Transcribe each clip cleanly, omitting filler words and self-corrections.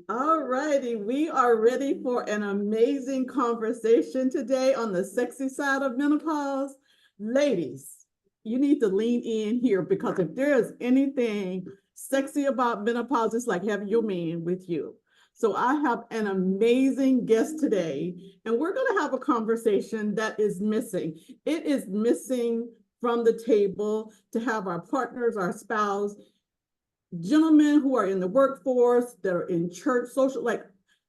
All righty, we are ready for an amazing conversation today on the sexy side of menopause. Ladies, you need to lean in here because if there is anything sexy about menopause, it's like having your man with you. So I have an amazing guest today, and we're going to have a conversation that is missing. It is missing from the table to have our partners, our spouse, gentlemen who are in the workforce, that are in church, social, like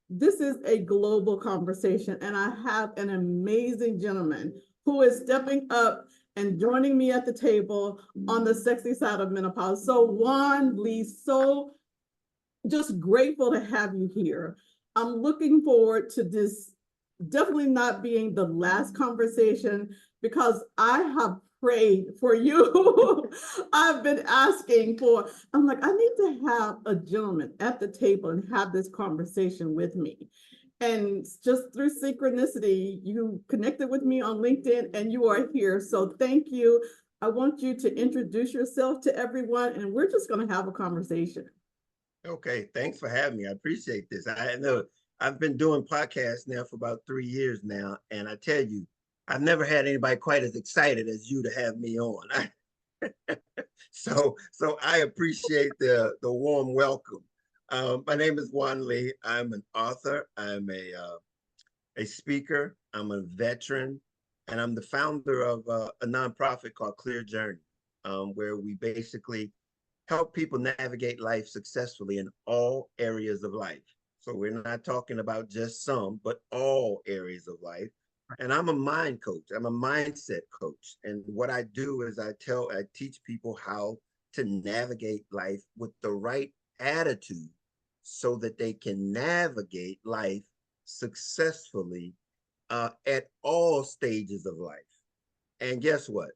this is a global conversation. And I have an amazing gentleman who is stepping up and joining me at the table on the sexy side of menopause. So Juan Lee, so just grateful to have you here. I'm looking forward to this definitely not being the last conversation because I have prayed for you. I've been asking for, I'm like, I need to have a gentleman at the table and have this conversation with me. And just through synchronicity, you connected with me on LinkedIn and you are here. So thank you. I want you to introduce yourself to everyone and we're just going to have a conversation. Okay, thanks for having me. I appreciate this. I know I've been doing podcasts now for about 3 years now, and I tell you, I've never had anybody quite as excited as you to have me on. So I appreciate the warm welcome. My name is Juan Lee. I'm an author. I'm a speaker. I'm a veteran, and I'm the founder of a nonprofit called Clear Journey, where we basically help people navigate life successfully in all areas of life. So we're not talking about just some, but all areas of life. And I'm a mind coach. I'm a mindset coach. And what I do is I teach people how to navigate life with the right attitude so that they can navigate life successfully at all stages of life. And guess what?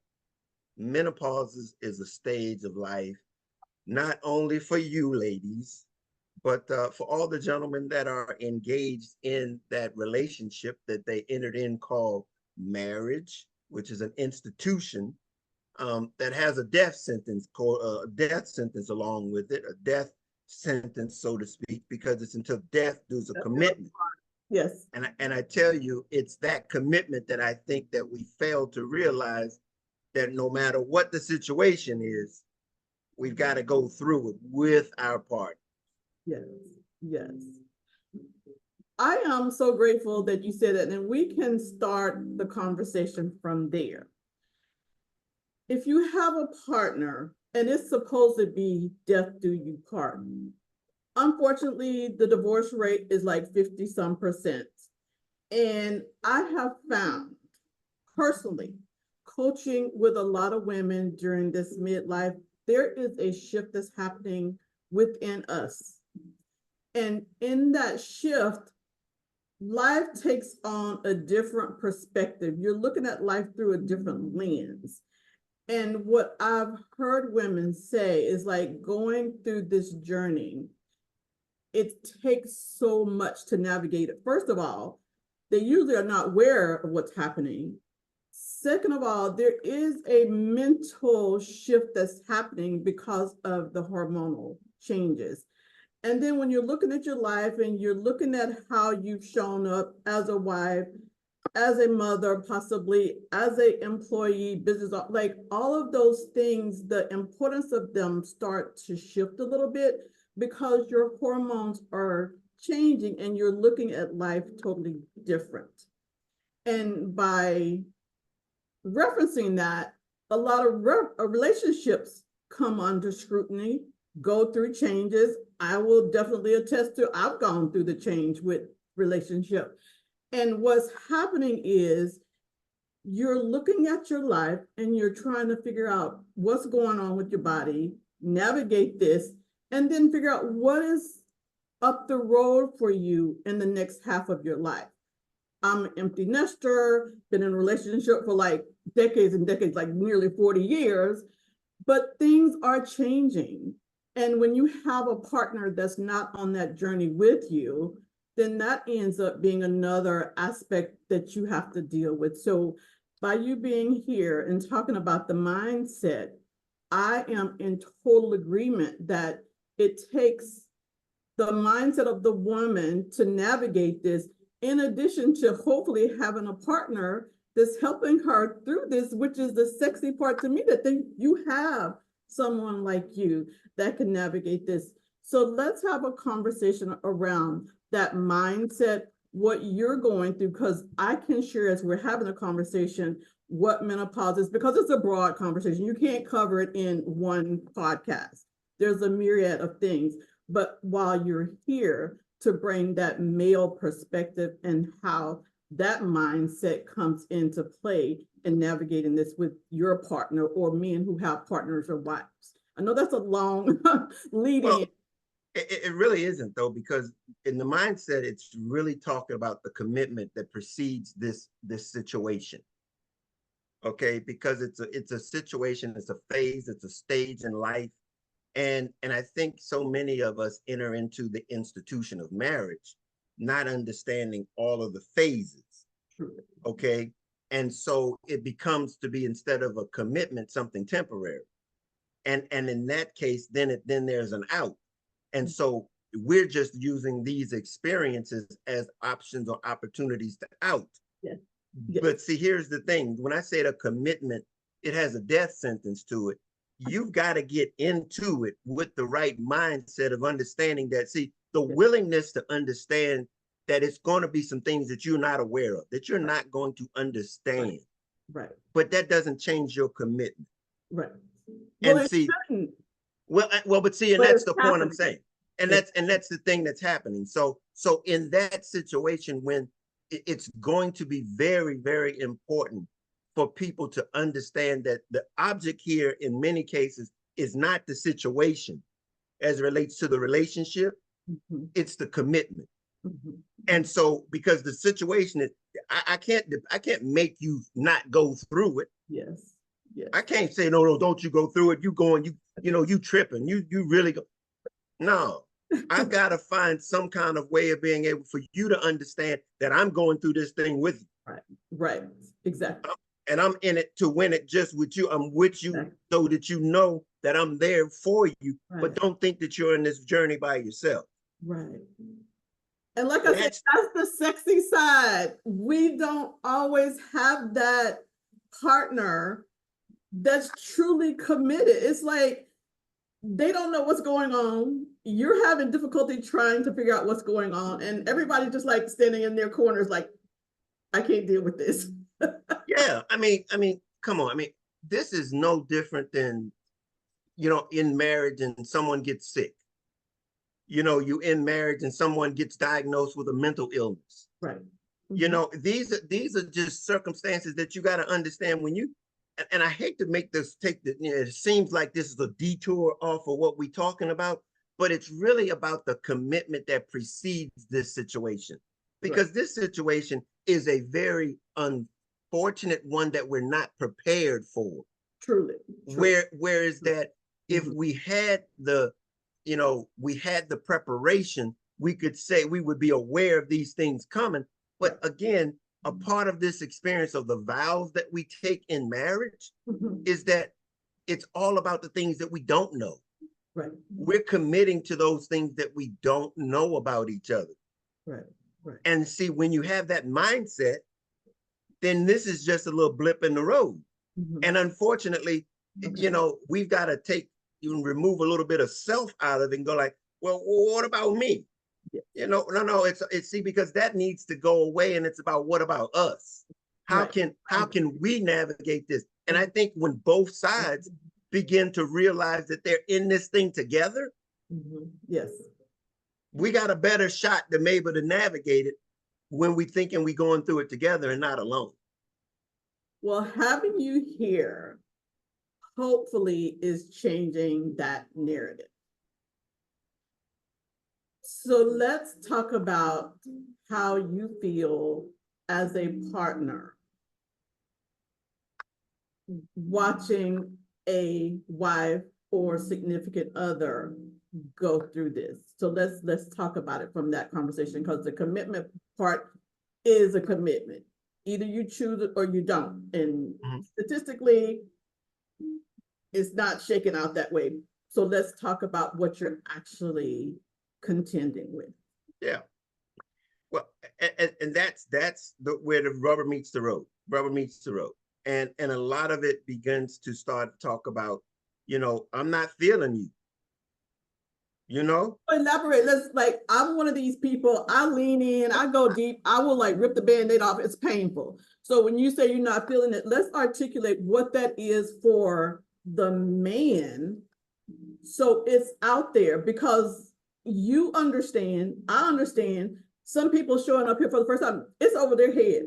Menopause is a stage of life not only for you ladies, but for all the gentlemen that are engaged in that relationship that they entered in called marriage, which is an institution that has a death sentence, along with it, a death sentence, so to speak, because it's until death does a commitment. Yes. And I tell you, it's that commitment that I think that we fail to realize that no matter what the situation is, we've got to go through it with our partner. Yes, yes. I am so grateful that you said that, and we can start the conversation from there. If you have a partner and it's supposed to be death do you part, unfortunately, the divorce rate is like 50 some percent. And I have found personally, coaching with a lot of women during this midlife, there is a shift that's happening within us. And in that shift, life takes on a different perspective. You're looking at life through a different lens. And what I've heard women say is like going through this journey, it takes so much to navigate it. First of all, they usually are not aware of what's happening. Second of all, there is a mental shift that's happening because of the hormonal changes. And then when you're looking at your life and you're looking at how you've shown up as a wife, as a mother, possibly as an employee, business, like all of those things, the importance of them start to shift a little bit because your hormones are changing and you're looking at life totally different. And by referencing that, a lot of relationships come under scrutiny, go through changes. I will definitely attest to, I've gone through the change with relationship. And what's happening is you're looking at your life and you're trying to figure out what's going on with your body, navigate this, and then figure out what is up the road for you in the next half of your life. I'm an empty nester, been in a relationship for like decades and decades, like nearly 40 years, but things are changing. And when you have a partner that's not on that journey with you, then that ends up being another aspect that you have to deal with. So by you being here and talking about the mindset, I am in total agreement that it takes the mindset of the woman to navigate this, in addition to hopefully having a partner that's helping her through this, which is the sexy part to me, that then you have someone like you that can navigate this. So let's have a conversation around that mindset, what you're going through, because I can share as we're having a conversation what menopause is, because it's a broad conversation. You can't cover it in one podcast. There's a myriad of things. But while you're here to bring that male perspective and how that mindset comes into play in navigating this with your partner or men who have partners or wives. I know that's a long lead in. Well, it really isn't, though, because in the mindset, it's really talking about the commitment that precedes this situation. Okay, because it's a situation, it's a phase, it's a stage in life. And I think so many of us enter into the institution of marriage not understanding all of the phases. Okay. And so it becomes to be, instead of a commitment, something temporary. And in that case, then there's an out. And so we're just using these experiences as options or opportunities to out. Yeah. But see, here's the thing. When I say a commitment, it has a death sentence to it. You've got to get into it with the right mindset of understanding that, see, the willingness to understand that it's going to be some things that you're not aware of, that you're not going to understand. Right. But that doesn't change your commitment. Right. And see, but see, and that's the point I'm saying. And that's the thing that's happening. So in that situation, when it's going to be very, very important for people to understand that the object here in many cases is not the situation as it relates to the relationship, it's the commitment. And so, because the situation is, I can't make you not go through it. Yes. I can't say, no, don't you go through it. You going, you tripping, you really go. No, I've got to find some kind of way of being able for you to understand that I'm going through this thing with you. Right. Exactly. And I'm in it to win it just with you. I'm with you so that you know that I'm there for you, but don't think that you're in this journey by yourself. Right. And like I said, that's the sexy side. We don't always have that partner that's truly committed. It's like they don't know what's going on. You're having difficulty trying to figure out what's going on. And everybody just like standing in their corners like, I can't deal with this. Yeah, I mean, come on. I mean, this is no different than, in marriage and someone gets sick. You in marriage and someone gets diagnosed with a mental illness. Right. These are just circumstances that you got to understand when you, and I hate to make this it seems like this is a detour off of what we're talking about, but it's really about the commitment that precedes this situation. Because this situation is a very unfortunate one that we're not prepared for. Truly. Where is that if we had the preparation, we could say we would be aware of these things coming. But again, a part of this experience of the vows that we take in marriage is that it's all about the things that we don't know. Right. We're committing to those things that we don't know about each other. Right. Right. And see, when you have that mindset, then this is just a little blip in the road. And unfortunately, we've got to remove a little bit of self out of it and go like, well, what about me? No, it's see, because that needs to go away. And it's about, what about us? How can we navigate this? And I think when both sides begin to realize that they're in this thing together, yes, we got a better shot to be able to navigate it when we thinking we going through it together and not alone. Well, having you here hopefully is changing that narrative. So let's talk about how you feel as a partner watching a wife or significant other go through this. So let's talk about it from that conversation, because the commitment part is a commitment. Either you choose it or you don't. And statistically, it's not shaken out that way. So let's talk about what you're actually contending with. Yeah. Well, and that's where the rubber meets the road. Rubber meets the road. And a lot of it begins to start to talk about, I'm not feeling you. Elaborate. I'm one of these people, I lean in, I go deep, I will rip the Band-Aid off. It's painful. So when you say you're not feeling it, let's articulate what that is for the man. So it's out there, because you understand, I understand, some people showing up here for the first time, it's over their head.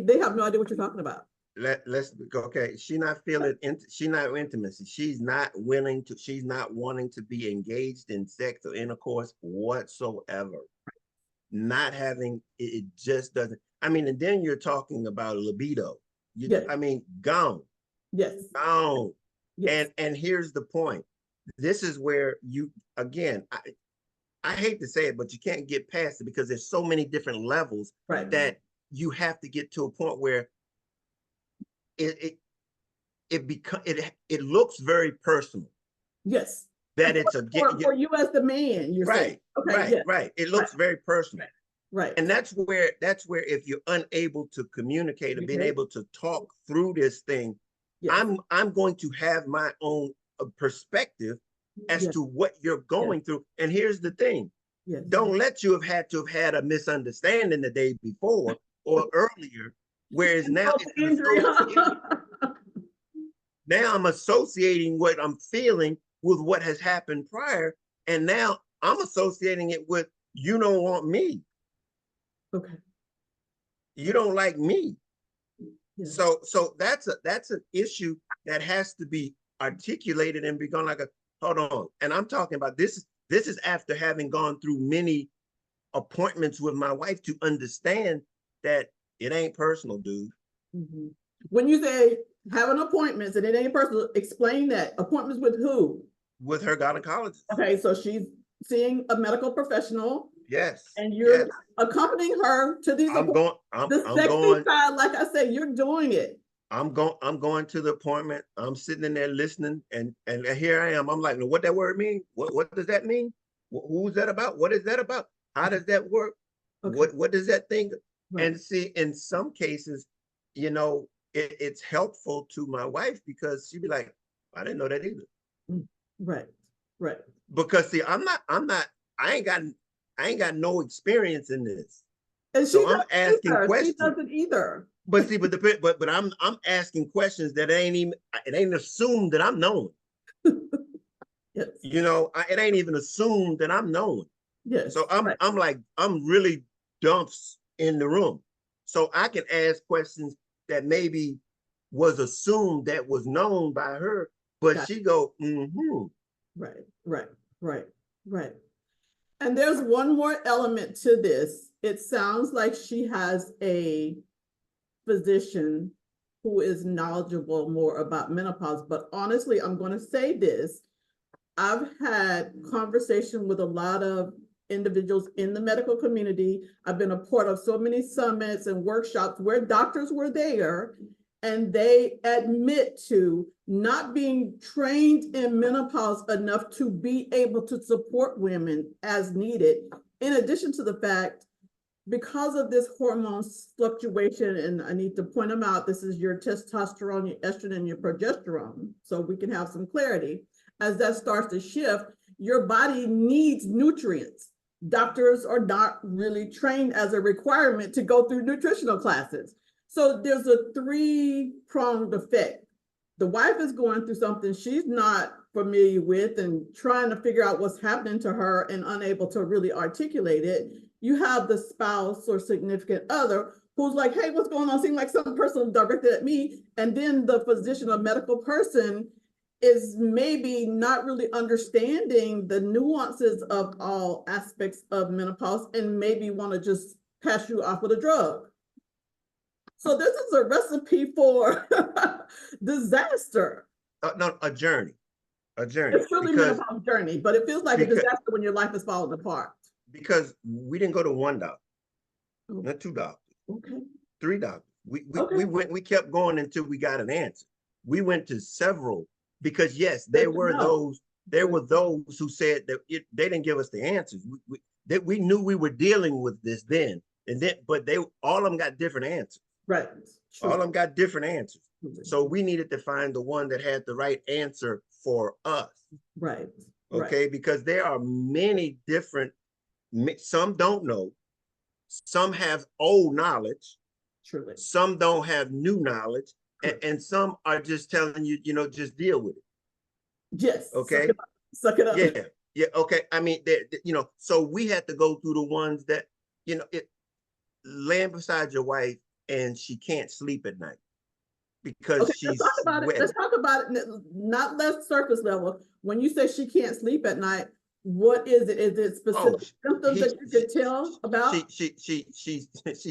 They have no idea what you're talking about. Let's go. Okay, she's not feeling she's not intimacy. She's not wanting to be engaged in sex or intercourse whatsoever. Not having it just doesn't. I mean, and then you're talking about libido. Yes. I mean, gone. Yes. Gone. Yes. And here's the point. This is where you again. I hate to say it, but you can't get past it because there's so many different levels that you have to get to a point where it looks very personal. Yes. That it's for you as the man, you're saying. Okay, right, yes. Right. It looks very personal. Right. And that's where if you're unable to communicate or being able to talk through this thing, yes. I'm going to have my own perspective as to what you're going through. And here's the thing. Yes. Don't let you have had a misunderstanding the day before or earlier. Whereas now now I'm associating what I'm feeling with what has happened prior. And now I'm associating it with, you don't want me. Okay. You don't like me. Yeah. So that's an issue that has to be articulated and be gone hold on. And I'm talking about this is after having gone through many appointments with my wife to understand that it ain't personal, dude. Mm-hmm. When you say having appointments and it ain't personal, explain that. Appointments with who? With her gynecologist. Okay, so she's seeing a medical professional. Yes. And you're accompanying her to these appointments. The sexy side, like I said, you're doing it. I'm going to the appointment. I'm sitting in there listening, and here I am. I'm like, what that word mean? What does that mean? Who's that about? What is that about? How does that work? Okay. What does that thing? Right. And see, in some cases, it's helpful to my wife because she'd be like, I didn't know that either. Right. Because see, I ain't got no experience in this. And so I'm asking questions. She doesn't either. But see, but I'm asking questions that it ain't assumed that I'm knowing. Yes. It ain't even assumed that I'm knowing. Yes. So I'm really dumps in the room. So I can ask questions that maybe was assumed that was known by her, but she go, mm-hmm. Right. And there's one more element to this. It sounds like she has a physician who is knowledgeable more about menopause, but honestly, I'm going to say this. I've had conversation with a lot of individuals in the medical community. I've been a part of so many summits and workshops where doctors were there, and they admit to not being trained in menopause enough to be able to support women as needed. In addition to the fact, because of this hormone fluctuation, and I need to point them out, this is your testosterone, your estrogen, your progesterone, so we can have some clarity. As that starts to shift, your body needs nutrients. Doctors are not really trained as a requirement to go through nutritional classes. So there's a three-pronged effect. The wife is going through something she's not familiar with and trying to figure out what's happening to her and unable to really articulate it. You have the spouse or significant other who's like, hey, what's going on? Seems like some person directed at me. And then the physician or medical person is maybe not really understanding the nuances of all aspects of menopause and maybe want to just pass you off with a drug. So this is a recipe for disaster. No, a journey. It's really menopause journey, but it feels like a disaster when your life is falling apart. Because we didn't go to one doctor, not two doctors, 3 doctors. We kept going until we got an answer. We went to several because yes, there were those there were those who said that they didn't give us the answers. We knew we were dealing with this then, but all of them got different answers. Right. All of them got different answers. Truly. So we needed to find the one that had the right answer for us. Right. Okay, right. Because there are many different, some don't know, some have old knowledge, truly, some don't have new knowledge, and some are just telling you, just deal with it. Yes. Okay. Suck it up. Yeah. Yeah. Okay. I mean, so we had to go through the ones that, laying beside your wife and she can't sleep at night because she's let's talk about it. Let's talk about it, not less surface level. When you say she can't sleep at night, what is it? Is it specific symptoms that you could tell about? She's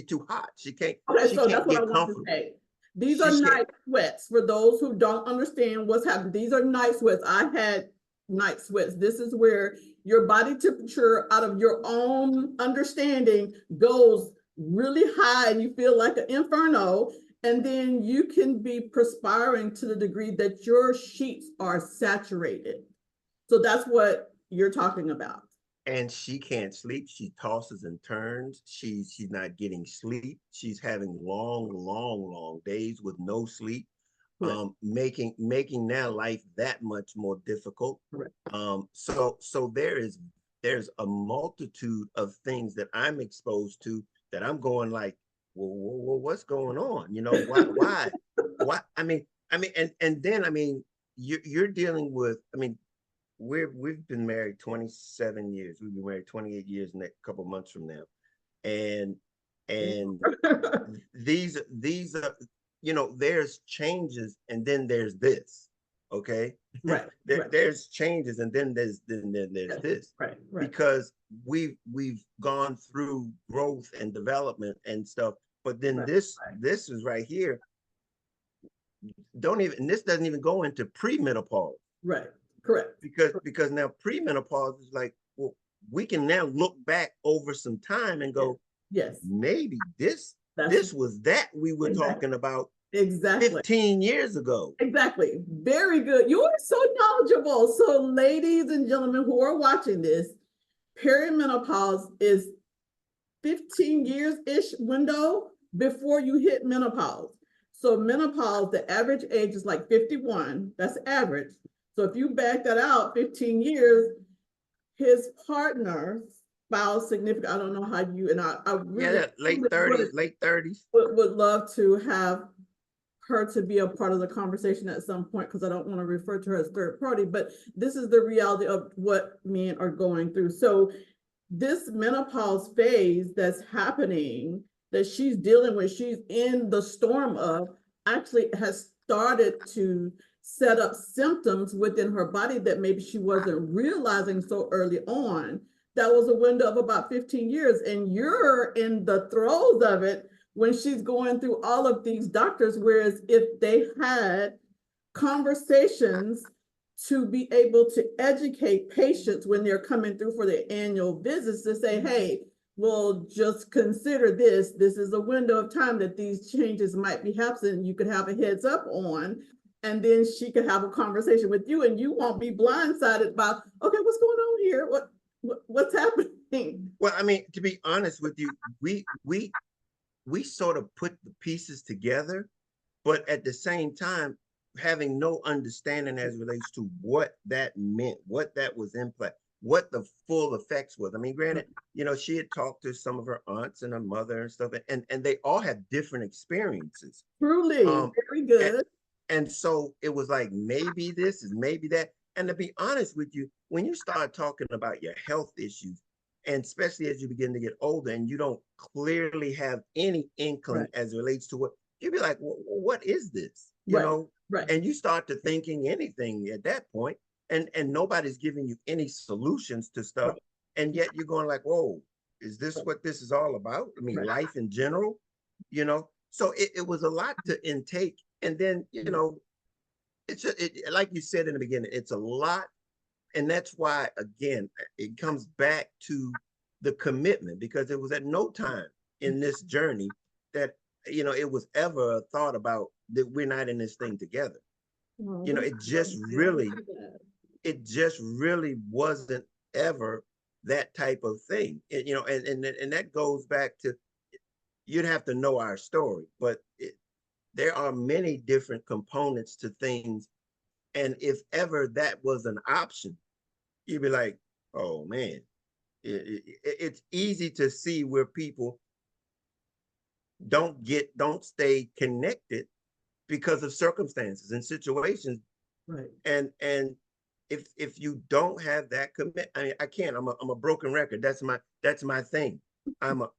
too hot. She can't. Okay, she so can't that's what I get want to say. These are night sweats. For those who don't understand what's happening, these are night sweats. I had night sweats. This is where your body temperature, out of your own understanding, goes really high and you feel like an inferno. And then you can be perspiring to the degree that your sheets are saturated. So that's what you're talking about. And she can't sleep. She tosses and turns. She's not getting sleep. She's having long days with no sleep. Making now life that much more difficult. Correct. So there's a multitude of things that I'm exposed to that I'm going like, well, what's going on? Why? I mean, and then you're dealing with, we've been married 27 years. We've been married 28 years in a couple months from now. And these are, there's changes and then there's this. Okay. Right. There's changes and then there's this. Right. Because we've gone through growth and development and stuff. But then this is right here. This doesn't even go into premenopause. Right. Correct. Because now premenopause is like, well, we can now look back over some time and go, yes, maybe this was that we were talking about 15 years ago. Exactly. Very good. You are so knowledgeable. So ladies and gentlemen who are watching this, perimenopause is 15 years-ish window before you hit menopause. So menopause, the average age is like 51. That's average. So if you back that out 15 years, his partner, spouse, significant, I don't know how you, and I really late 30s. Would love to have her to be a part of the conversation at some point, because I don't want to refer to her as third party, but this is the reality of what men are going through. So this menopause phase that's happening, that she's dealing with, she's in the storm of, actually has started to set up symptoms within her body that maybe she wasn't realizing so early on. That was a window of about 15 years, and you're in the throes of it when she's going through all of these doctors. Whereas if they had conversations to be able to educate patients when they're coming through for their annual visits, to say, hey, well, just consider this. This is a window of time that these changes might be happening. You could have a heads up on, and then she could have a conversation with you, and you won't be blindsided by, okay, what's going on here? What's happening? Well, to be honest with you, we sort of put the pieces together, but at the same time, having no understanding as it relates to what that meant, what that was in play, what the full effects was. Granted, she had talked to some of her aunts and her mother and stuff, and they all have different experiences. Truly, very good. And so it was like, maybe this is maybe that. And to be honest with you, when you start talking about your health issues, and especially as you begin to get older and you don't clearly have any inkling as it relates to what, you'd be like, well, what is this? You know? And you start to thinking anything at that point, and nobody's giving you any solutions to stuff. And yet you're going like, whoa, is this what this is all about? Life in general, So it was a lot to intake. And then, it's like you said in the beginning, it's a lot. And that's why, again, it comes back to the commitment, because it was at no time in this journey that, it was ever a thought about that we're not in this thing together. It just really, it just really wasn't ever that type of thing. You know, and that goes back to, you'd have to know our story, but there are many different components to things. And if ever that was an option, you'd be like, oh man, it's easy to see where people don't stay connected because of circumstances and situations. Right. And if you don't have that commit, I mean, I can't. I'm a broken record. That's my thing. I'm a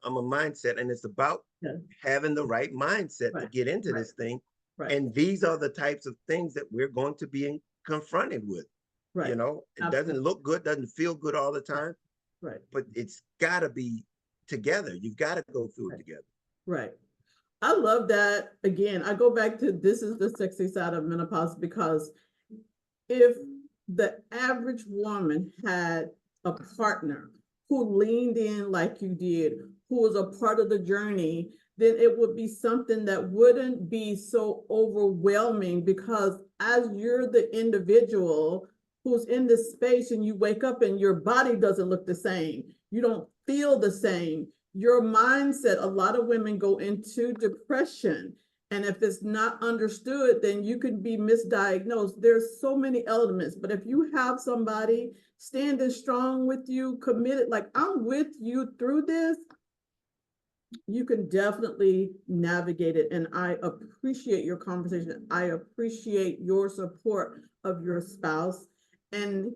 mindset, and it's about having the right mindset to get into this thing. Right. And these are the types of things that we're going to be confronted with. Right. You know, it doesn't look good, doesn't feel good all the time. Right. But it's got to be together. You've got to go through it together. Right. I love that. Again, I go back to, this is the sexy side of menopause, because if the average woman had a partner who leaned in like you did, who was a part of the journey, then it would be something that wouldn't be so overwhelming, because as you're the individual who's in this space and you wake up and your body doesn't look the same, you don't feel the same, your mindset, a lot of women go into depression. And if it's not understood, then you could be misdiagnosed. There's so many elements, but if you have somebody standing strong with you, committed, like I'm with you through this, you can definitely navigate it. And I appreciate your conversation. I appreciate your support of your spouse. And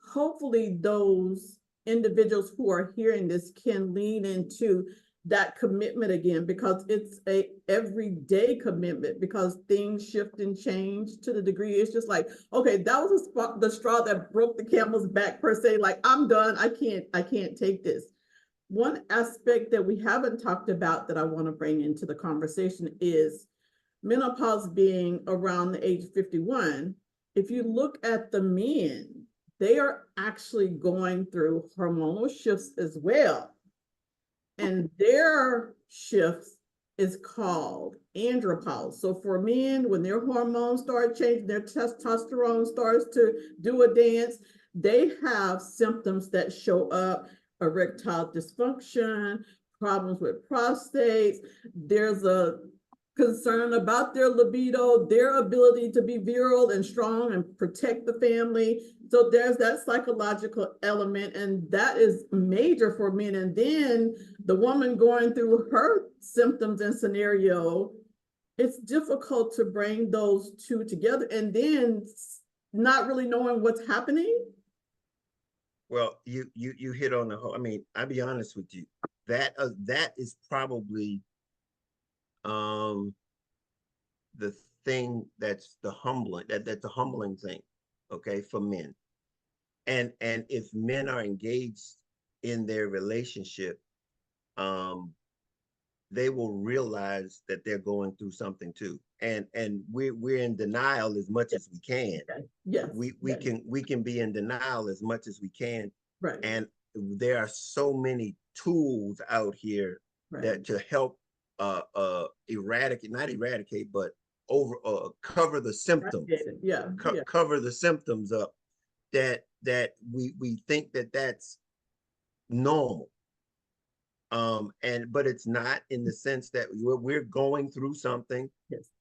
hopefully those individuals who are hearing this can lean into that commitment again, because it's a everyday commitment, because things shift and change to the degree it's just like, okay, that was the straw that broke the camel's back per se. Like, I'm done. I can't take this. One aspect that we haven't talked about that I want to bring into the conversation is menopause being around the age of 51. If you look at the men, they are actually going through hormonal shifts as well. And their shifts is called andropause. So for men, when their hormones start changing, their testosterone starts to do a dance, they have symptoms that show up: erectile dysfunction, problems with prostates. There's a concern about their libido, their ability to be virile and strong and protect the family. So there's that psychological element, and that is major for men. And then the woman going through her symptoms and scenario, it's difficult to bring those two together, and then not really knowing what's happening. Well, you hit on the whole. I mean, I'll be honest with you. That is probably the thing that's the humbling, that's a humbling thing, okay, for men. And if men are engaged in their relationship, they will realize that they're going through something too. And we're in denial as much as we can. Yes. We can be in denial as much as we can. Right. And there are so many tools out here that to help eradicate, not eradicate, but cover the symptoms. Cover the symptoms up, that we think that that's normal. But it's not, in the sense that we're going through something,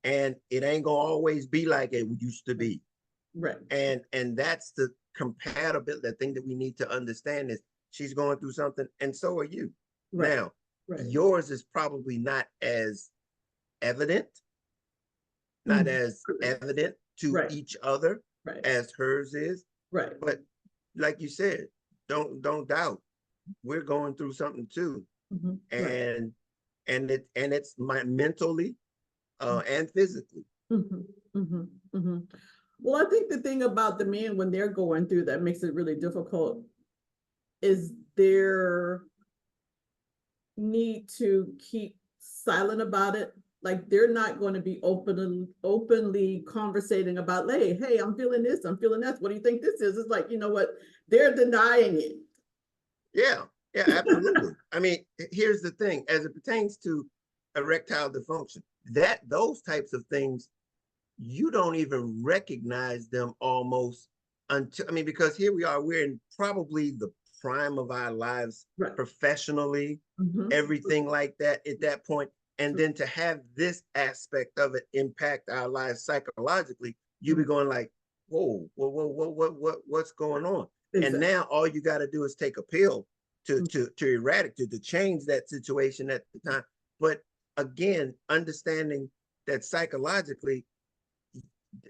and it ain't gonna always be like it used to be. Right. And that's the compatibility. The thing that we need to understand is she's going through something, and so are you. Now, yours is probably not as evident, to each other as hers is. Right. But like you said, don't doubt, we're going through something too. And it's mentally and physically. Well, I think the thing about the men, when they're going through that makes it really difficult, is their need to keep silent about it. Like, they're not going to be openly conversating about, hey, I'm feeling this, I'm feeling that. What do you think this is? It's like, you know what? They're denying it. Yeah, absolutely. I mean, here's the thing, as it pertains to erectile dysfunction, those types of things, you don't even recognize them almost until, I mean, because here we are, we're in probably the prime of our lives, Right. professionally, Mhm. everything like that at that point. And then to have this aspect of it impact our lives psychologically, you be going like, whoa, what's going on? And Exactly. now all you got to do is take a pill to Mhm. eradicate, to change that situation at the time. But again, understanding that psychologically,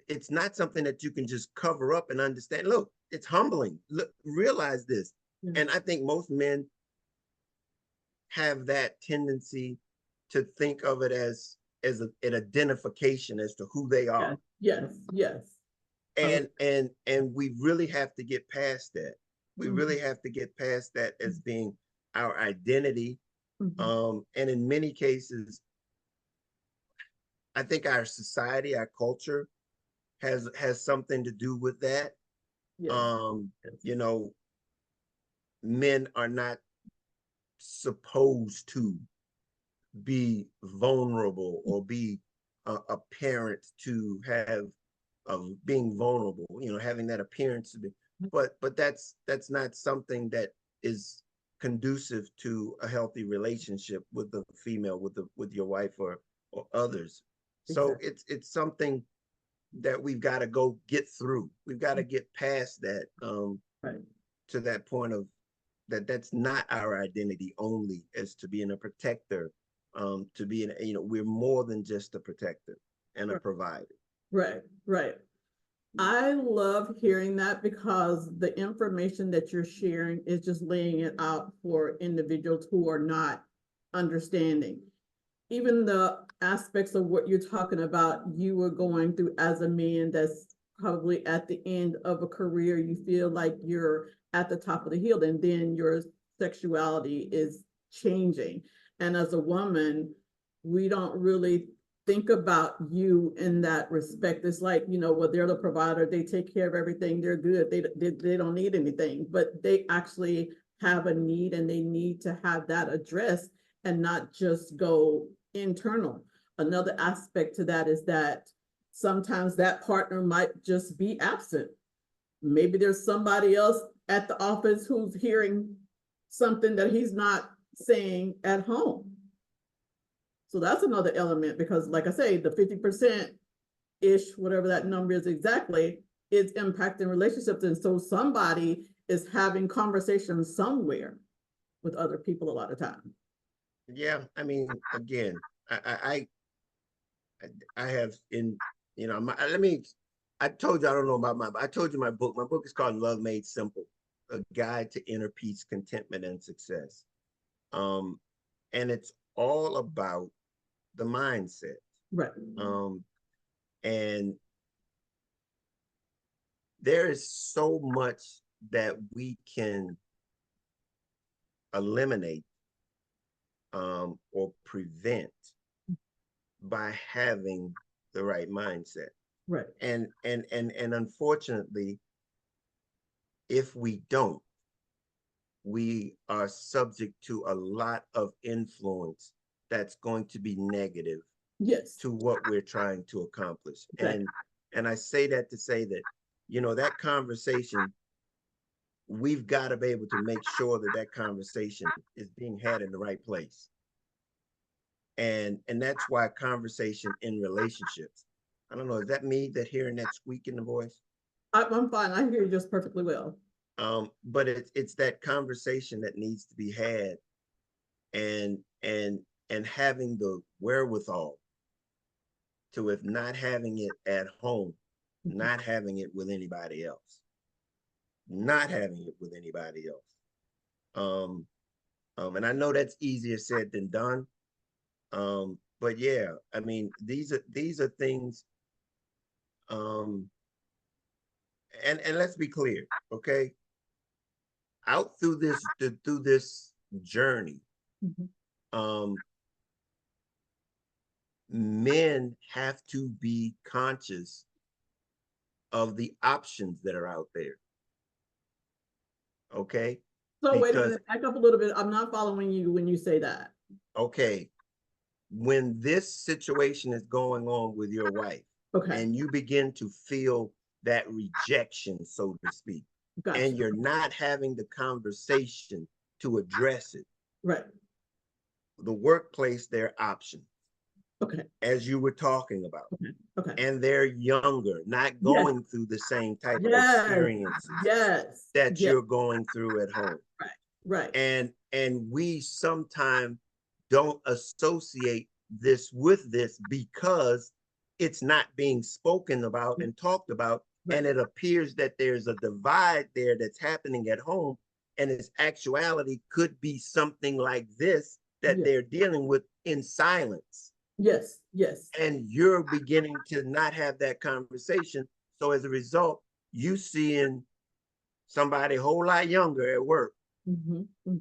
it's not something that you can just cover up and understand. Look, it's humbling. Look, realize this. Yeah. And I think most men have that tendency to think of it as an identification as to who they are. Yes, yes. And we really have to get past that. We Mhm. really have to get past that as being our identity. Mhm. And in many cases, I think our society, our culture has something to do with that. Yes, Um, yes. you know, men are not supposed to be vulnerable or be a parent to have of being vulnerable, having that appearance to be, but that's not something that is conducive to a healthy relationship with the female, with your wife or others. So Exactly. it's something that we've got to go get through. We've got to get past that, Right. to that point of that's not our identity only as to being a protector, to being, we're more than just a protector and a provider. Right, right. I love hearing that because the information that you're sharing is just laying it out for individuals who are not understanding. Even the aspects of what you're talking about, you were going through as a man that's probably at the end of a career, you feel like you're at the top of the hill, and then your sexuality is changing. And as a woman, we don't really think about you in that respect. It's like, well, they're the provider, they take care of everything, they're good, they don't need anything, but they actually have a need and they need to have that addressed and not just go internal. Another aspect to that is that sometimes that partner might just be absent. Maybe there's somebody else at the office who's hearing something that he's not saying at home. So that's another element because, like I say, the 50% ish, whatever that number is exactly, is impacting relationships. And so somebody is having conversations somewhere with other people a lot of time. Yeah, I mean, again, I have in, let me, I told you I don't know about I told you my book. My book is called Love Made Simple, A Guide to Inner Peace, Contentment, and Success. Um, and it's all about the mindset. Right. Um, and there is so much that we can eliminate, or prevent by having the right mindset. Right. And unfortunately, if we don't, we are subject to a lot of influence that's going to be negative Yes. to what we're trying to accomplish. Exactly. And I say that to say that, that conversation, we've got to be able to make sure that that conversation is being had in the right place. And that's why conversation in relationships, I don't know, is that me that hearing that squeak in the voice? I'm fine. I hear you just perfectly well. But it's that conversation that needs to be had, and having the wherewithal to, if not having it at home, not having it with anybody else, not having it with anybody else. Um, and I know that's easier said than done. But yeah, I mean, these are things. Um, and let's be clear, okay? Out through this journey, Mhm. um, men have to be conscious of the options that are out there. Okay. So wait a Because, minute, back up a little bit. I'm not following you when you say that. okay, when this situation is going on with your wife Okay. and you begin to feel that rejection, so to speak. Gotcha. And you're not having the conversation to address it. Right. The workplace, there are options. Okay. As you were talking about. Okay. Okay. And they're younger, not going through the same type of experiences that you're going through at home. Right. Right. And we sometimes don't associate this with this because it's not being spoken about and talked about. Right. And it appears that there's a divide there that's happening at home. And its actuality could be something like this that they're dealing with in silence. Yes, yes. And you're beginning to not have that conversation. So as a result, you seeing somebody a whole lot younger at work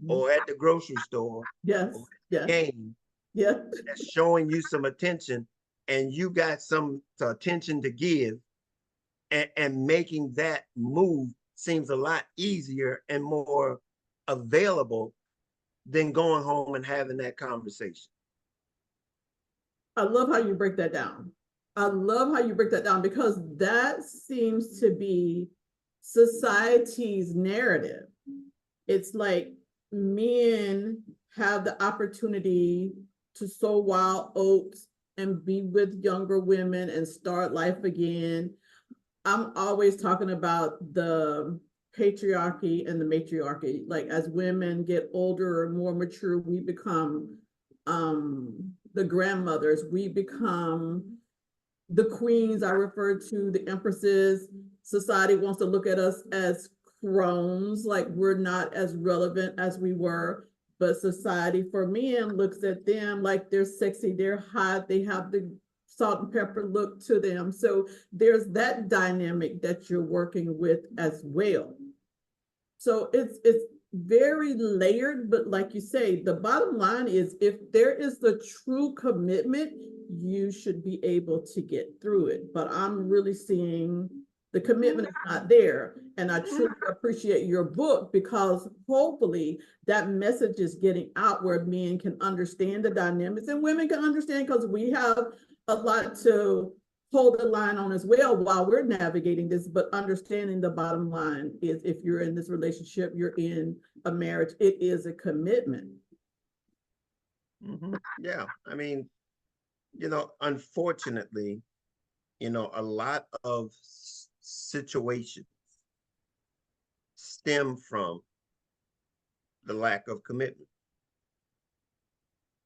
or at the grocery store, yes, or yes, game, that's showing you some attention, and you got some attention to give, and making that move seems a lot easier and more available than going home and having that conversation. I love how you break that down. I love how you break that down, because that seems to be society's narrative. It's like men have the opportunity to sow wild oats and be with younger women and start life again. I'm always talking about the patriarchy and the matriarchy. Like, as women get older or more mature, we become the grandmothers, we become the queens. I refer to the empresses. Society wants to look at us as crones, like we're not as relevant as we were. But society for men looks at them like they're sexy, they're hot, they have the salt and pepper look to them. So there's that dynamic that you're working with as well. So it's very layered, but like you say, the bottom line is, if there is the true commitment, you should be able to get through it. But I'm really seeing the commitment is not there. And I truly appreciate your book, because hopefully that message is getting out where men can understand the dynamics and women can understand, because we have a lot to hold the line on as well while we're navigating this. But understanding the bottom line is, if you're in this relationship, you're in a marriage, it is a commitment. Yeah, I mean, unfortunately, a lot of situations stem from the lack of commitment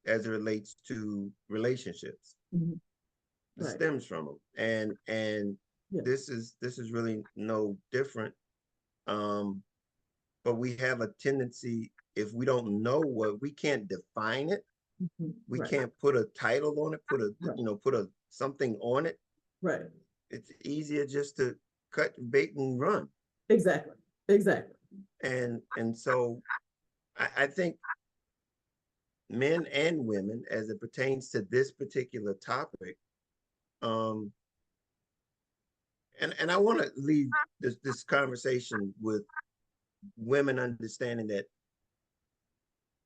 as it relates to relationships. It stems from them, and this is really no different. But we have a tendency, if we don't know what, we can't define it. We can't put a title on it, put a something on it. Right. It's easier just to cut bait and run. Exactly. And so I think men and women, as it pertains to this particular topic, and I want to leave this conversation with women understanding that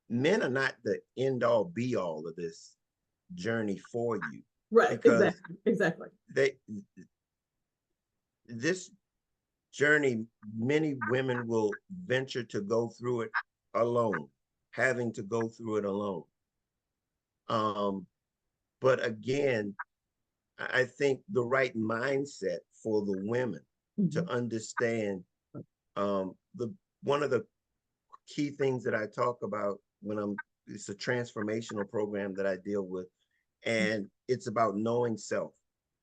men are not the end all be all of this journey for you. Right. Because exactly. This journey, many women will venture to go through it alone, having to go through it alone. But again, I think the right mindset for the women to understand, one of the key things that I talk about when it's a transformational program that I deal with, and it's about knowing self.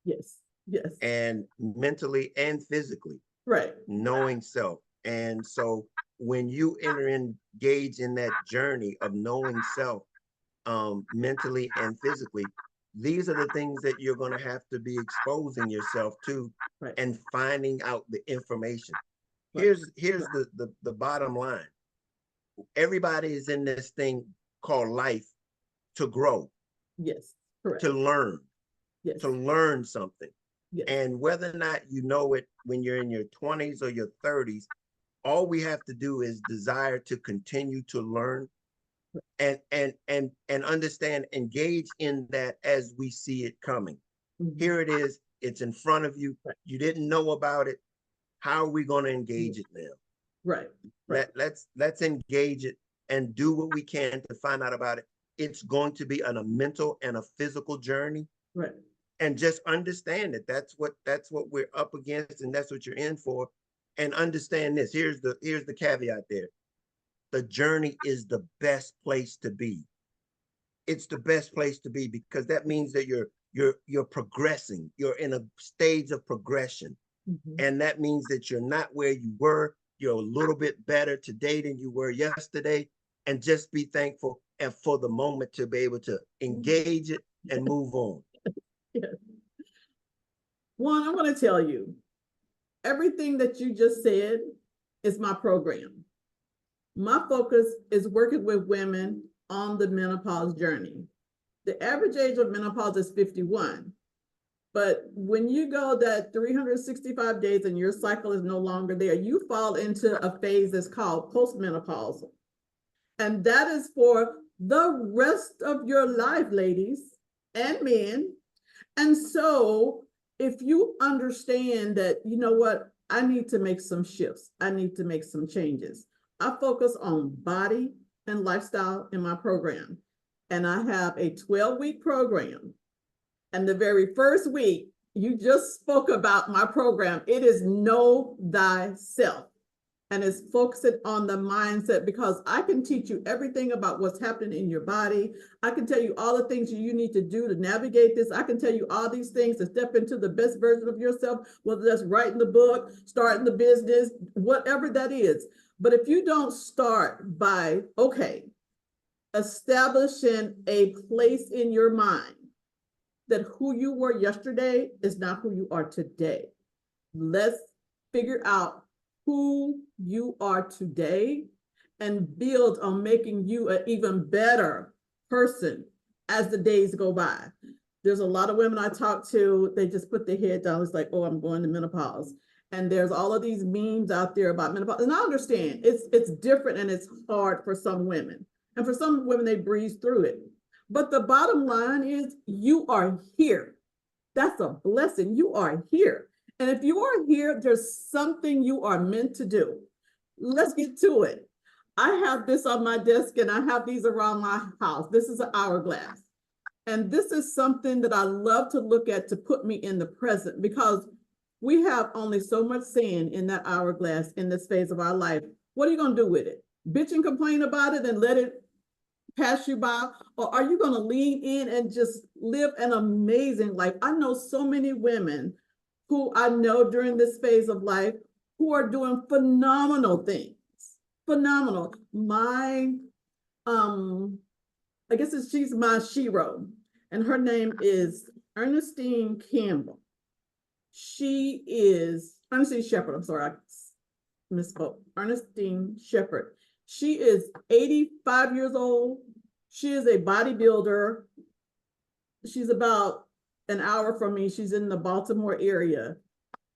Yes. And mentally and physically. Right. Knowing self. And so when you engage in that journey of knowing self, mentally and physically, these are the things that you're going to have to be exposing yourself to and finding out the information. Here's the bottom line. Everybody is in this thing called life to grow. Yes. Correct. To learn. Yes. To learn something. Yes. And whether or not you know it when you're in your 20s or your 30s, all we have to do is desire to continue to learn and understand, engage in that as we see it coming. Here it is. It's in front of you. You didn't know about it. How are we going to engage it now? Right. Right. Let's engage it and do what we can to find out about it. It's going to be a mental and a physical journey. Right. And just understand that that's what we're up against, and that's what you're in for. And understand this. Here's the caveat there. The journey is the best place to be. It's the best place to be, because that means that you're progressing. You're in a stage of progression. And that means that you're not where you were. You're a little bit better today than you were yesterday. And just be thankful and for the moment to be able to engage it and move on. Yes. Juan, I want to tell you, everything that you just said is my program. My focus is working with women on the menopause journey. The average age of menopause is 51. But when you go that 365 days and your cycle is no longer there, you fall into a phase that's called postmenopausal. And that is for the rest of your life, ladies and men. And so if you understand that, you know what, I need to make some shifts, I need to make some changes. I focus on body and lifestyle in my program. And I have a 12-week program. And the very first week, you just spoke about my program. It is Know Thyself. And it's focusing on the mindset, because I can teach you everything about what's happening in your body. I can tell you all the things you need to do to navigate this. I can tell you all these things to step into the best version of yourself, whether that's writing the book, starting the business, whatever that is. But if you don't start by, okay, establishing a place in your mind that who you were yesterday is not who you are today. Let's figure out who you are today and build on making you an even better person as the days go by. There's a lot of women I talk to, they just put their head down. It's like, oh, I'm going to menopause. And there's all of these memes out there about menopause. And I understand it's different and it's hard for some women. And for some women, they breeze through it. But the bottom line is you are here. That's a blessing. You are here. And if you are here, there's something you are meant to do. Let's get to it. I have this on my desk and I have these around my house. This is an hourglass. And this is something that I love to look at to put me in the present, because we have only so much sand in that hourglass in this phase of our life. What are you going to do with it? Bitch and complain about it and let it pass you by? Or are you going to lean in and just live an amazing life? I know so many women who I know during this phase of life who are doing phenomenal things. Phenomenal. My, I guess she's my shero, and her name is Ernestine Campbell. She is Ernestine Shepherd. I'm sorry, I misspoke. Ernestine Shepherd. She is 85 years old. She is a bodybuilder. She's about an hour from me. She's in the Baltimore area.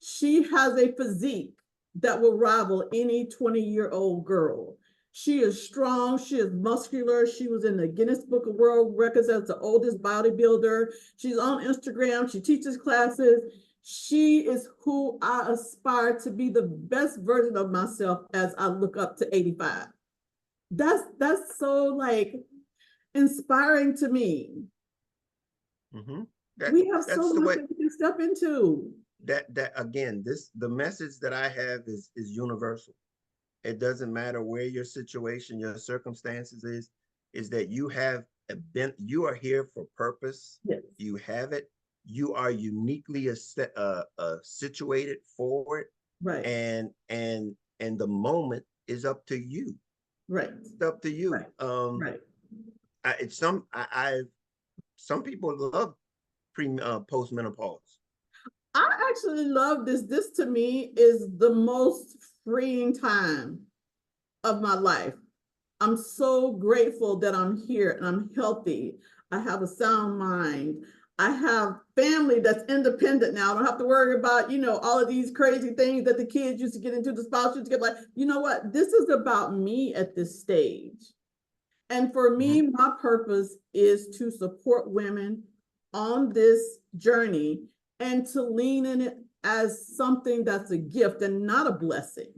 She has a physique that will rival any 20-year-old girl. She is strong. She is muscular. She was in the Guinness Book of World Records as the oldest bodybuilder. She's on Instagram. She teaches classes. She is who I aspire to be, the best version of myself as I look up to 85. That's so like inspiring to me. Mm-hmm. We have so much that we can step into. That again, the message that I have is universal. It doesn't matter where your situation, your circumstances is that you you are here for purpose. Yes. You have it. You are uniquely situated for it. Right. And the moment is up to you. Right. It's up to you. Right. Right. Some people love postmenopause. I actually love this. This to me is the most freeing time of my life. I'm so grateful that I'm here and I'm healthy. I have a sound mind. I have family that's independent now. I don't have to worry about, all of these crazy things that the kids used to get into, the spouse used to get like, you know what? This is about me at this stage. And for me, my purpose is to support women on this journey and to lean in it as something that's a gift and not a blessing.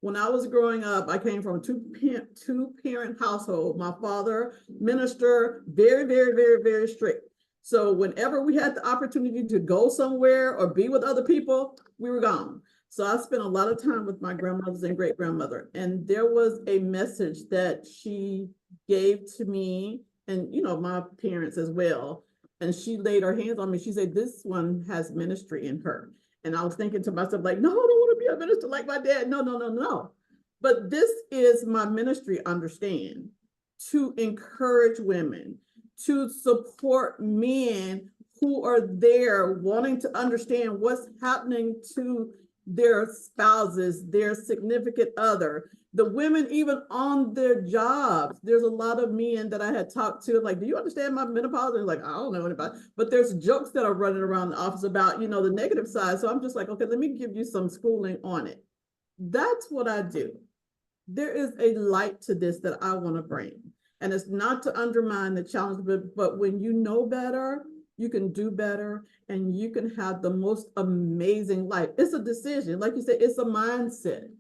When I was growing up, I came from a two-parent household. My father, minister, very, very, very, very strict. So whenever we had the opportunity to go somewhere or be with other people, we were gone. So I spent a lot of time with my grandmothers and great-grandmother. And there was a message that she gave to me and, you know, my parents as well. And she laid her hands on me. She said, this one has ministry in her. And I was thinking to myself, like, no, I don't want to be a minister like my dad. No, no, no, no. But this is my ministry, understand, to encourage women, to support men who are there wanting to understand what's happening to their spouses, their significant other, the women even on their jobs. There's a lot of men that I had talked to, like, do you understand my menopause? And like, I don't know anybody, but there's jokes that are running around the office about, you know, the negative side. So I'm just like, okay, let me give you some schooling on it. That's what I do. There is a light to this that I want to bring. And it's not to undermine the challenge, but when you know better, you can do better and you can have the most amazing life. It's a decision. Like you said, it's a mindset.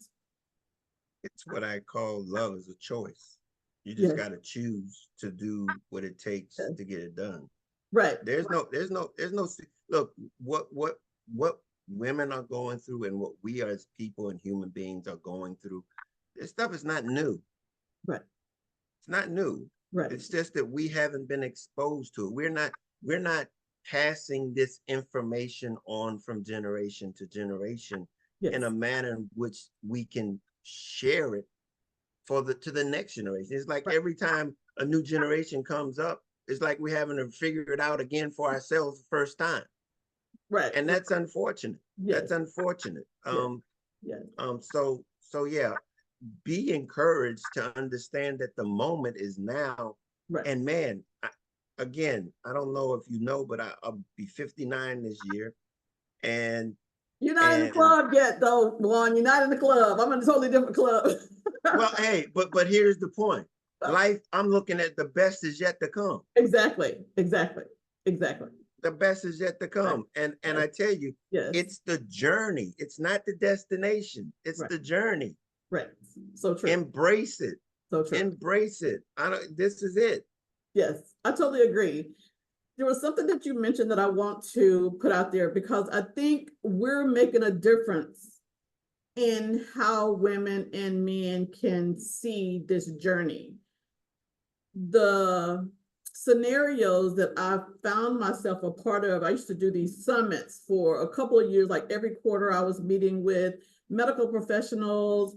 It's what I call love is a choice. You just got to choose to do what it takes to get it done. Right. There's no, look, what women are going through and what we as people and human beings are going through, this stuff is not new. Right. It's not new. Right. It's just that we haven't been exposed to it. We're not passing this information on from generation to generation in a manner in which we can share it to the next generation. It's like every time a new generation comes up, it's like we're having to figure it out again for ourselves the first time. Right. And that's unfortunate. That's unfortunate. So yeah, be encouraged to understand that the moment is now. And man, again, I don't know if you know, but I'll be 59 this year. And you're not in the club yet, though, Juan. You're not in the club. I'm in a totally different club. Well, hey, but here's the point. Life, I'm looking at the best is yet to come. Exactly. The best is yet to come. And I tell you, it's the journey. It's not the destination. It's the journey. Right. So true. Embrace it. So true. Embrace it. This is it. Yes, I totally agree. There was something that you mentioned that I want to put out there because I think we're making a difference in how women and men can see this journey. The scenarios that I found myself a part of, I used to do these summits for a couple of years, like every quarter I was meeting with medical professionals,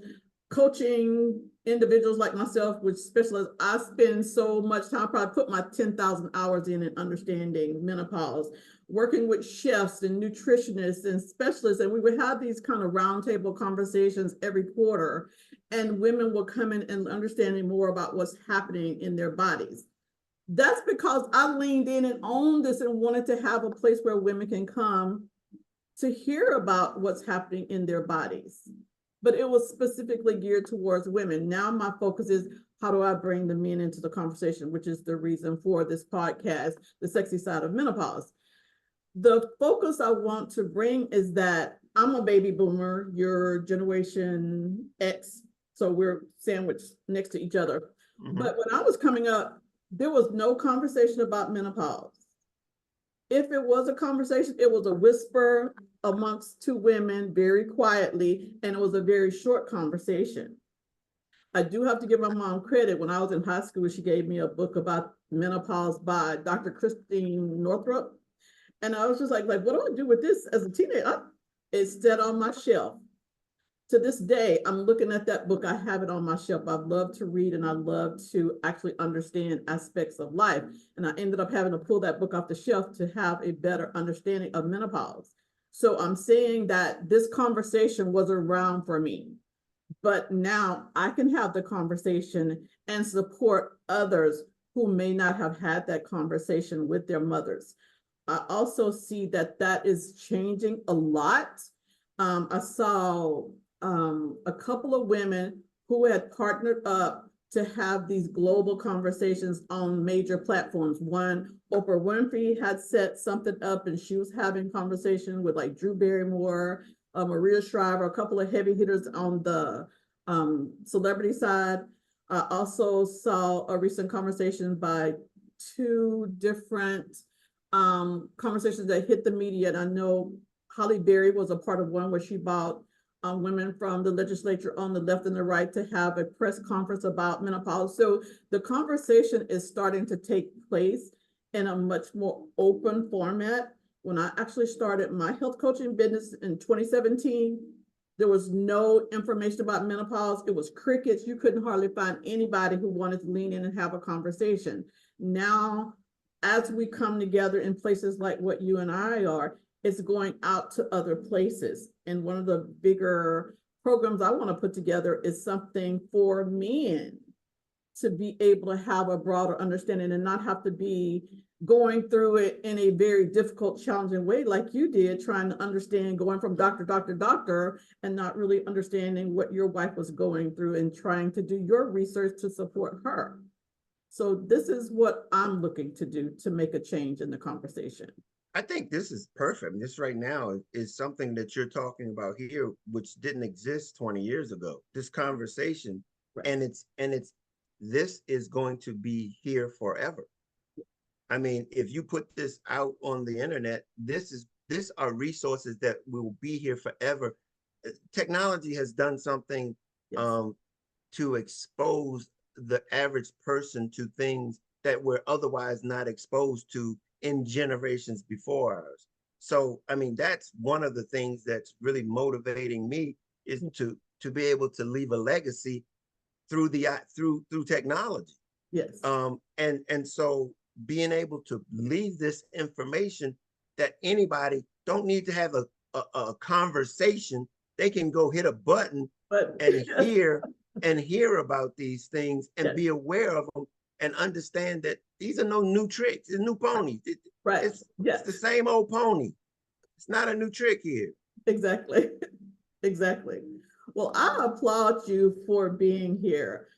coaching individuals like myself with specialists. I spend so much time, I probably put my 10,000 hours in understanding menopause, working with chefs and nutritionists and specialists. And we would have these kind of roundtable conversations every quarter, and women will come in and understanding more about what's happening in their bodies. That's because I leaned in and owned this and wanted to have a place where women can come to hear about what's happening in their bodies. But it was specifically geared towards women. Now my focus is, how do I bring the men into the conversation, which is the reason for this podcast, The Sexy Side of Menopause. The focus I want to bring is that I'm a baby boomer, you're Generation X, so we're sandwiched next to each other. But when I was coming up, there was no conversation about menopause. If it was a conversation, it was a whisper amongst two women very quietly, and it was a very short conversation. I do have to give my mom credit. When I was in high school, she gave me a book about menopause by Dr. Christine Northrup. And I was just like, what do I do with this as a teenager? It's set on my shelf. To this day, I'm looking at that book. I have it on my shelf. I love to read and I love to actually understand aspects of life. And I ended up having to pull that book off the shelf to have a better understanding of menopause. So I'm saying that this conversation was around for me, but now I can have the conversation and support others who may not have had that conversation with their mothers. I also see that that is changing a lot. I saw a couple of women who had partnered up to have these global conversations on major platforms. One, Oprah Winfrey had set something up, and she was having conversation with like Drew Barrymore, Maria Shriver, a couple of heavy hitters on the celebrity side. I also saw a recent conversation by two different conversations that hit the media. And I know Holly Berry was a part of one where she brought women from the legislature on the left and the right to have a press conference about menopause. So the conversation is starting to take place in a much more open format. When I actually started my health coaching business in 2017, there was no information about menopause. It was crickets. You couldn't hardly find anybody who wanted to lean in and have a conversation. Now, as we come together in places like what you and I are, it's going out to other places. And one of the bigger programs I want to put together is something for men to be able to have a broader understanding and not have to be going through it in a very difficult, challenging way like you did, trying to understand, going from doctor, and not really understanding what your wife was going through and trying to do your research to support her. So this is what I'm looking to do to make a change in the conversation. I think this is perfect. This right now is something that you're talking about here, which didn't exist 20 years ago. This conversation, Right. and this is going to be here forever. I mean, if you put this out on the internet, these are resources that will be here forever. Technology has done something to expose the average person to things that were otherwise not exposed to in generations before ours. So, I mean, that's one of the things that's really motivating me is to be able to leave a legacy through technology. Yes. And so being able to leave this information that anybody don't need to have a conversation, they can go hit a button and hear about these things and be aware of them and understand that these are no new tricks. It's new ponies. It's the same old pony. It's not a new trick here. Exactly. Exactly. Well, I applaud you for being here.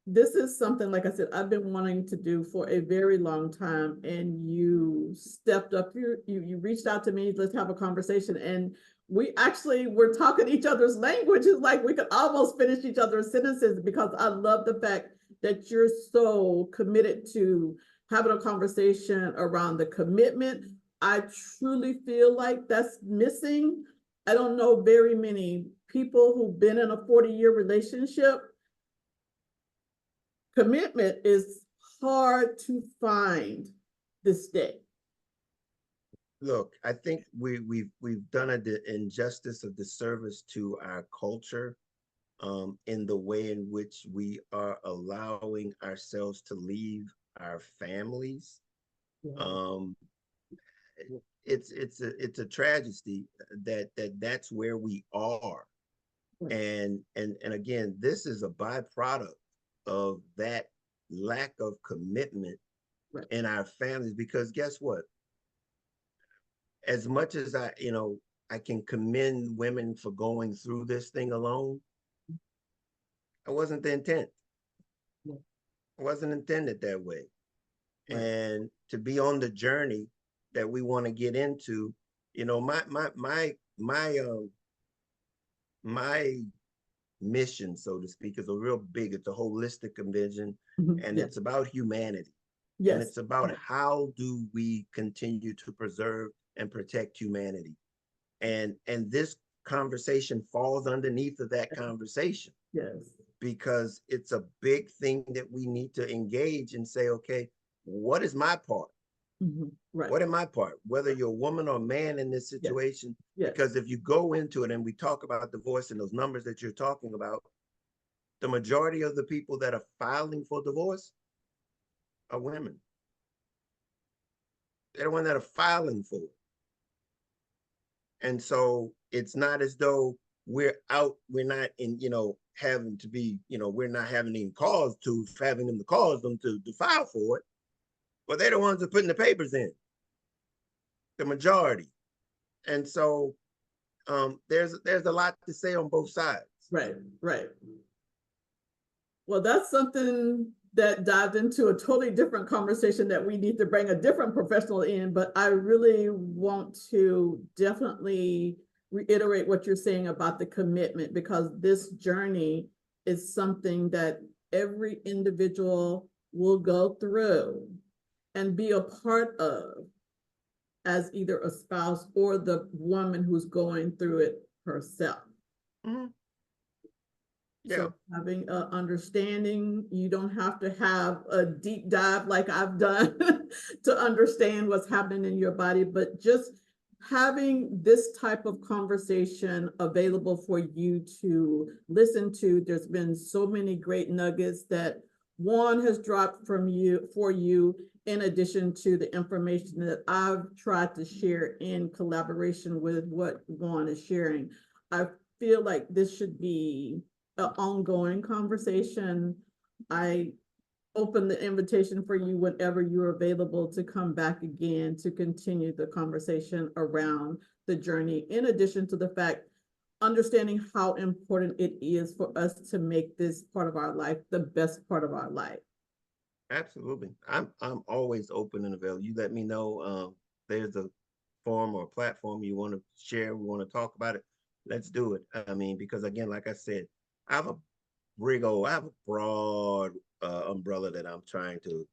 This is something, like I said, I've been wanting to do for a very long time, and you stepped up. You reached out to me. Let's have a conversation, and we actually were talking each other's languages. Like we could almost finish each other's sentences, because I love the fact that you're so committed to having a conversation around the commitment. I truly feel like that's missing. I don't know very many people who've been in a 40-year relationship. Commitment is hard to find this day. Look, I think we've done an injustice, a disservice to our culture in the way in which we are allowing ourselves to leave our families. It's a tragedy that's where we are. And again, this is a byproduct of that lack of commitment in our families, because guess what? As much as I can commend women for going through this thing alone, it wasn't the intent. It wasn't intended that way. And to be on the journey that we want to get into, my mission, so to speak, is it's a holistic vision, and it's about humanity. And it's about how do we continue to preserve and protect humanity. And this conversation falls underneath of that conversation. Because it's a big thing that we need to engage and say, okay, what is my part? What am I part? Whether you're a woman or a man in this situation, because if you go into it and we talk about divorce and those numbers that you're talking about, the majority of the people that are filing for divorce are women. They're the ones that are filing for it. And so it's not as though we're not in, having to be, we're not having any cause to having them to cause them to file for it, but they're the ones that are putting the papers in, the majority. And so there's a lot to say on both sides. Right. Well, that's something that dived into a totally different conversation that we need to bring a different professional in, but I really want to definitely reiterate what you're saying about the commitment, because this journey is something that every individual will go through and be a part of as either a spouse or the woman who's going through it herself. Mm-hmm. Yeah. So having an understanding, you don't have to have a deep dive like I've done to understand what's happening in your body, but just having this type of conversation available for you to listen to. There's been so many great nuggets that Juan has dropped for you, in addition to the information that I've tried to share in collaboration with what Juan is sharing. I feel like this should be an ongoing conversation. I open the invitation for you whenever you're available to come back again to continue the conversation around the journey, in addition to the fact, understanding how important it is for us to make this part of our life the best part of our life. Absolutely. I'm always open and available. You let me know there's a forum or platform you want to share, we want to talk about it. Let's do it. I mean, because again, like I said, I have a broad umbrella that I'm trying to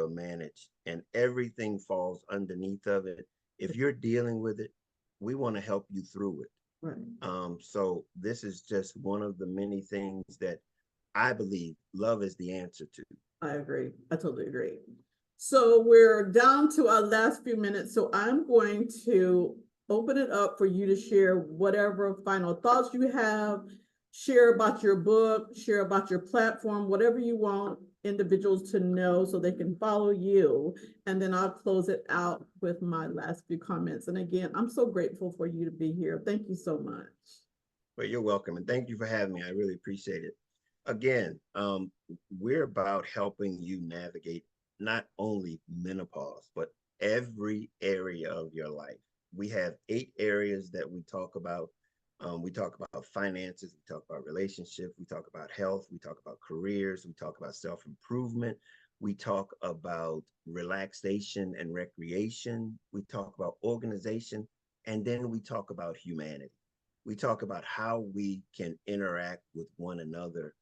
manage, and everything falls underneath of it. If you're dealing with it, we want to help you through it. Right. So this is just one of the many things that I believe love is the answer to. I agree. I totally agree. So we're down to our last few minutes. So I'm going to open it up for you to share whatever final thoughts you have, share about your book, share about your platform, whatever you want individuals to know so they can follow you. And then I'll close it out with my last few comments. And again, I'm so grateful for you to be here. Thank you so much. But you're welcome, and thank you for having me. I really appreciate it. Again, we're about helping you navigate not only menopause, but every area of your life. We have 8 areas that we talk about. We talk about finances, we talk about relationships, we talk about health, we talk about careers, we talk about self-improvement, we talk about relaxation and recreation, we talk about organization, and then we talk about humanity. We talk about how we can interact with one another.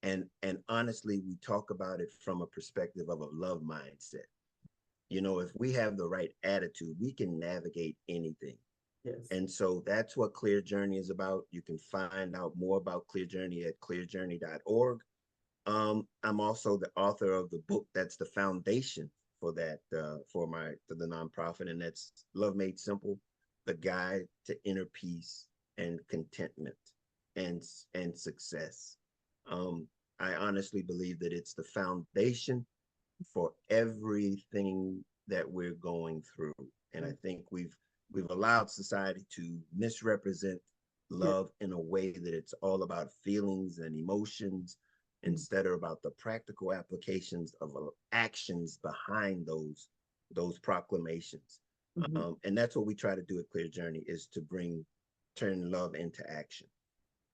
And honestly, we talk about it from a perspective of a love mindset. You know, if we have the right attitude, we can navigate anything. Yes. And so that's what Clear Journey is about. You can find out more about Clear Journey at clearjourney.org. I'm also the author of the book that's the foundation for that, for the nonprofit, and that's Love Made Simple: The Guide to Inner Peace and Contentment and Success. I honestly believe that it's the foundation for everything that we're going through, and I think we've allowed society to misrepresent love in a way that it's all about feelings and emotions instead of about the practical applications of actions behind those proclamations. And that's what we try to do at Clear Journey, is to turn love into action.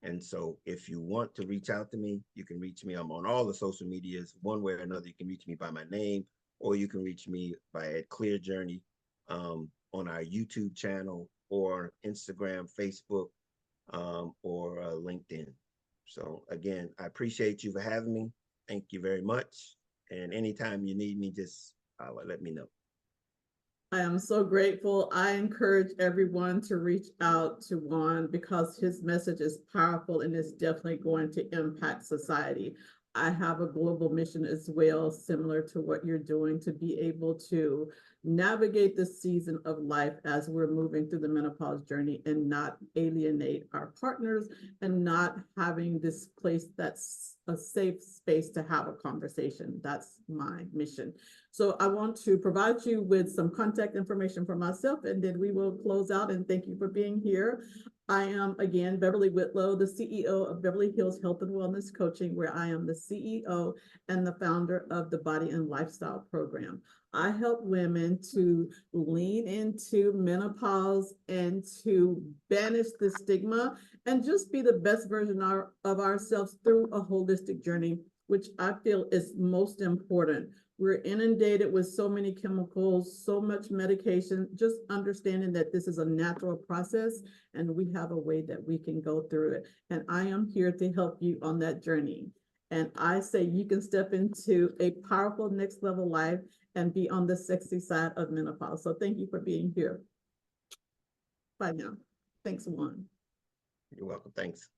And so if you want to reach out to me, you can reach me. I'm on all the social medias. One way or another, you can reach me by my name, or you can reach me by Clear Journey on our YouTube channel, or Instagram, Facebook, or LinkedIn. So again, I appreciate you for having me. Thank you very much. And anytime you need me, just let me know. I am so grateful. I encourage everyone to reach out to Juan, because his message is powerful and is definitely going to impact society. I have a global mission as well, similar to what you're doing, to be able to navigate the season of life as we're moving through the menopause journey and not alienate our partners, and not having this place that's a safe space to have a conversation. That's my mission. So I want to provide you with some contact information for myself, and then we will close out, and thank you for being here. I am, again, Beverly Whitlow, the CEO of Beverly Hills Health and Wellness Coaching, where I am the CEO and the founder of the Body and Lifestyle Program. I help women to lean into menopause and to banish the stigma and just be the best version of ourselves through a holistic journey which I feel is most important. We're inundated with so many chemicals, so much medication, just understanding that this is a natural process and we have a way that we can go through it. And I am here to help you on that journey. And I say you can step into a powerful next level life and be on the sexy side of menopause. So thank you for being here. Bye now. Thanks, Juan. You're welcome. Thanks.